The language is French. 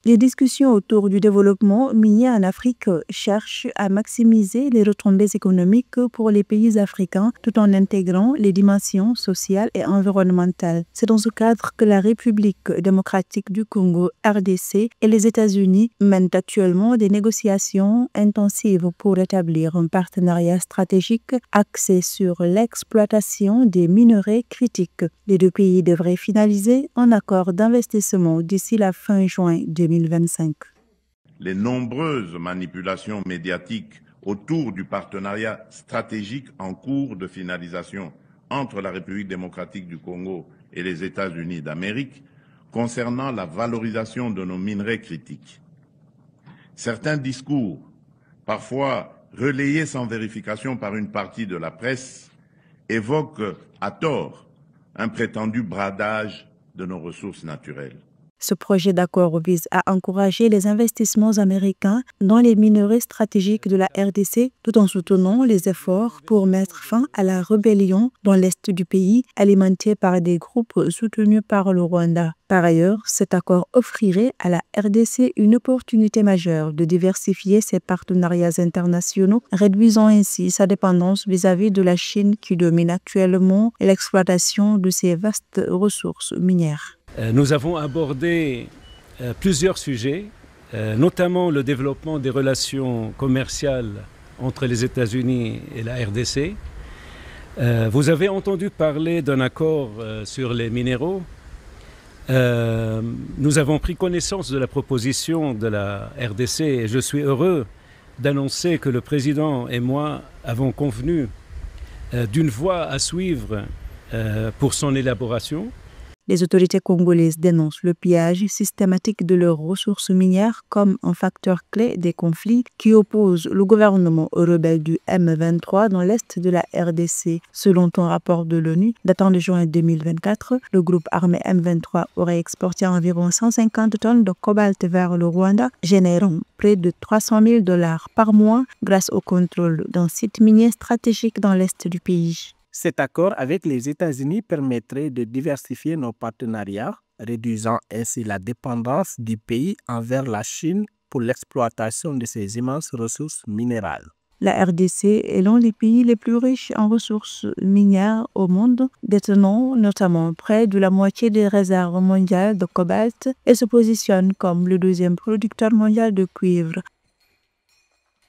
Les discussions autour du développement minier en Afrique cherchent à maximiser les retombées économiques pour les pays africains tout en intégrant les dimensions sociales et environnementales. C'est dans ce cadre que la République démocratique du Congo, RDC, et les États-Unis mènent actuellement des négociations intensives pour établir un partenariat stratégique axé sur l'exploitation des minerais critiques. Les deux pays devraient finaliser un accord d'investissement d'ici la fin juin 2025. Les nombreuses manipulations médiatiques autour du partenariat stratégique en cours de finalisation entre la République démocratique du Congo et les États-Unis d'Amérique concernant la valorisation de nos minerais critiques. Certains discours, parfois relayés sans vérification par une partie de la presse, évoquent à tort un prétendu bradage de nos ressources naturelles. Ce projet d'accord vise à encourager les investissements américains dans les minerais stratégiques de la RDC tout en soutenant les efforts pour mettre fin à la rébellion dans l'est du pays alimentée par des groupes soutenus par le Rwanda. Par ailleurs, cet accord offrirait à la RDC une opportunité majeure de diversifier ses partenariats internationaux, réduisant ainsi sa dépendance vis-à-vis de la Chine qui domine actuellement l'exploitation de ces vastes ressources minières. Nous avons abordé plusieurs sujets, notamment le développement des relations commerciales entre les États-Unis et la RDC. Vous avez entendu parler d'un accord sur les minéraux. Nous avons pris connaissance de la proposition de la RDC et je suis heureux d'annoncer que le président et moi avons convenu d'une voie à suivre pour son élaboration. Les autorités congolaises dénoncent le pillage systématique de leurs ressources minières comme un facteur clé des conflits qui opposent le gouvernement aux rebelles du M23 dans l'est de la RDC. Selon un rapport de l'ONU datant de juin 2024, le groupe armé M23 aurait exporté environ 150 tonnes de cobalt vers le Rwanda, générant près de 300 000 $ par mois grâce au contrôle d'un site minier stratégique dans l'est du pays. Cet accord avec les États-Unis permettrait de diversifier nos partenariats, réduisant ainsi la dépendance du pays envers la Chine pour l'exploitation de ses immenses ressources minérales. La RDC est l'un des pays les plus riches en ressources minières au monde, détenant notamment près de la moitié des réserves mondiales de cobalt et se positionne comme le deuxième producteur mondial de cuivre